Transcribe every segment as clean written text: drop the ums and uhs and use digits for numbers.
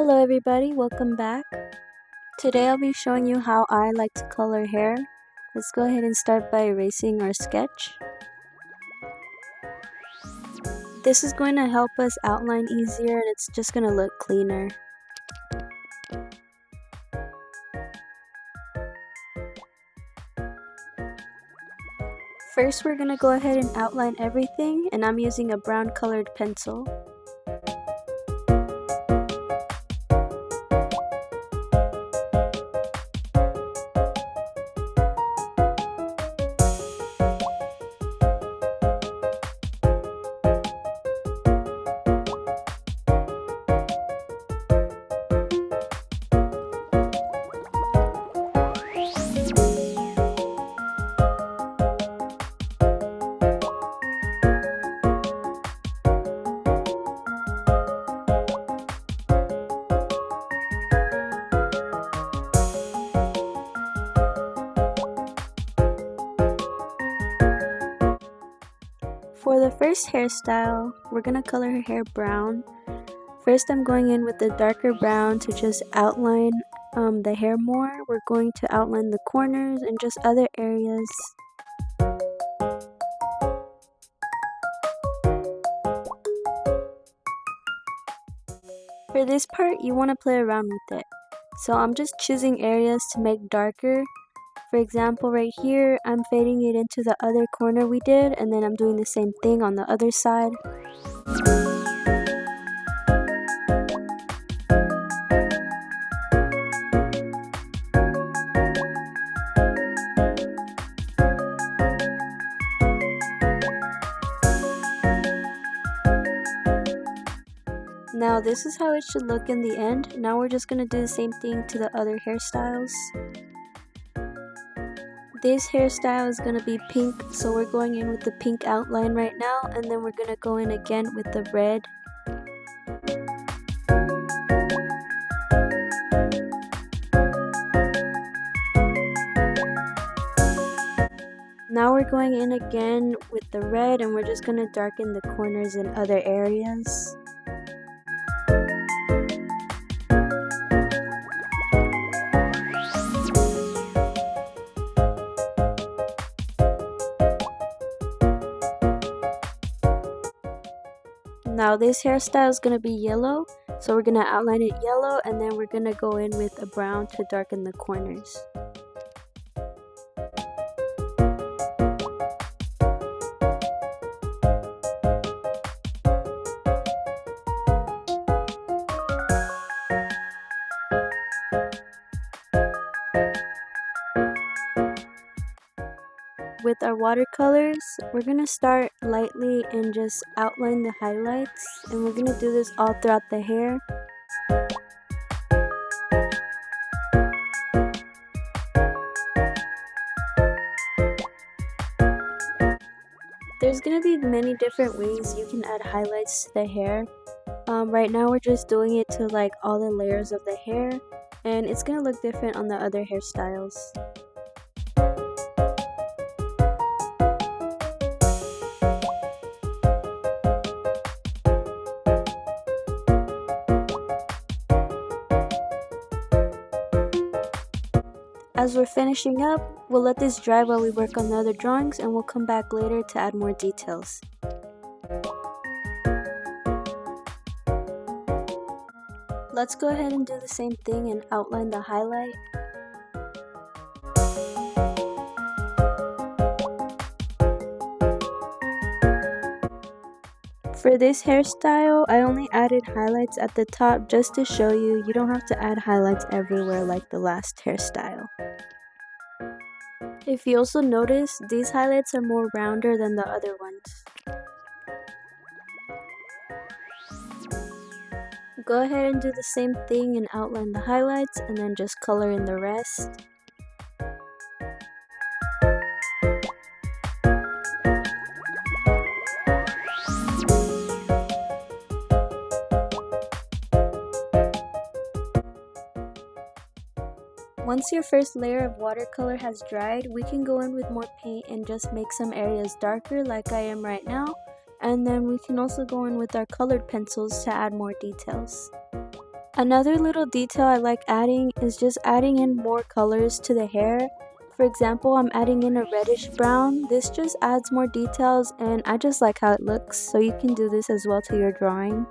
Hello everybody, welcome back. Today I'll be showing you how I like to color hair. Let's go ahead and start by erasing our sketch. This is going to help us outline easier and it's just going to look cleaner. First we're going to go ahead and outline everything, and I'm using a brown colored pencil. For the first hairstyle, we're going to color her hair brown. First I'm going in with the darker brown to just outline the hair more. We're going to outline the corners and just other areas. For this part, you want to play around with it. So I'm just choosing areas to make darker. For example, right here, I'm fading it into the other corner we did, and then I'm doing the same thing on the other side. Now this is how it should look in the end. Now we're just going to do the same thing to the other hairstyles. This hairstyle is going to be pink, so we're going in with the pink outline right now, and then we're going to go in again with the red. Now we're going in again with the red, and we're just going to darken the corners in other areas. Now this hairstyle is going to be yellow, so we're going to outline it yellow, and then we're going to go in with a brown to darken the corners. With our watercolors, we're going to start lightly and just outline the highlights, and we're going to do this all throughout the hair. There's going to be many different ways you can add highlights to the hair. Right now we're just doing it to like all the layers of the hair, and it's going to look different on the other hairstyles. As we're finishing up, we'll let this dry while we work on the other drawings, and we'll come back later to add more details. Let's go ahead and do the same thing and outline the highlight. For this hairstyle, I only added highlights at the top just to show you don't have to add highlights everywhere like the last hairstyle. If you also notice, these highlights are more rounder than the other ones. Go ahead and do the same thing and outline the highlights, and then just color in the rest. Once your first layer of watercolor has dried, we can go in with more paint and just make some areas darker like I am right now, and then we can also go in with our colored pencils to add more details. Another little detail I like adding is just adding in more colors to the hair. For example, I'm adding in a reddish brown. This just adds more details and I just like how it looks, so you can do this as well to your drawing.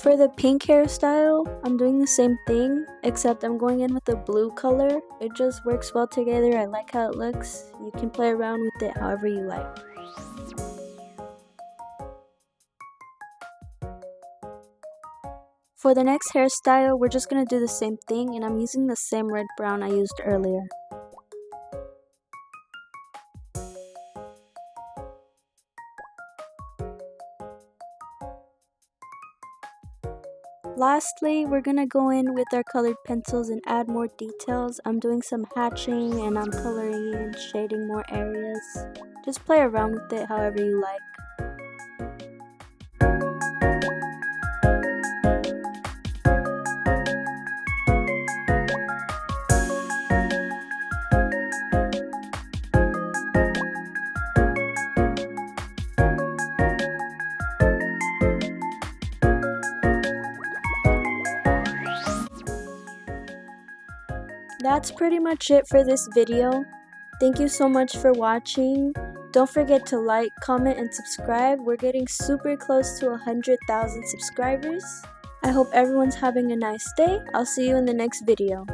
For the pink hairstyle, I'm doing the same thing, except I'm going in with the blue color. It just works well together. I like how it looks. You can play around with it however you like. For the next hairstyle, we're just going to do the same thing, and I'm using the same red brown I used earlier. Lastly, we're gonna go in with our colored pencils and add more details. I'm doing some hatching and I'm coloring in, shading more areas. Just play around with it however you like. That's pretty much it for this video. Thank you so much for watching. Don't forget to like, comment, and subscribe. We're getting super close to 100,000 subscribers. I hope everyone's having a nice day. I'll see you in the next video.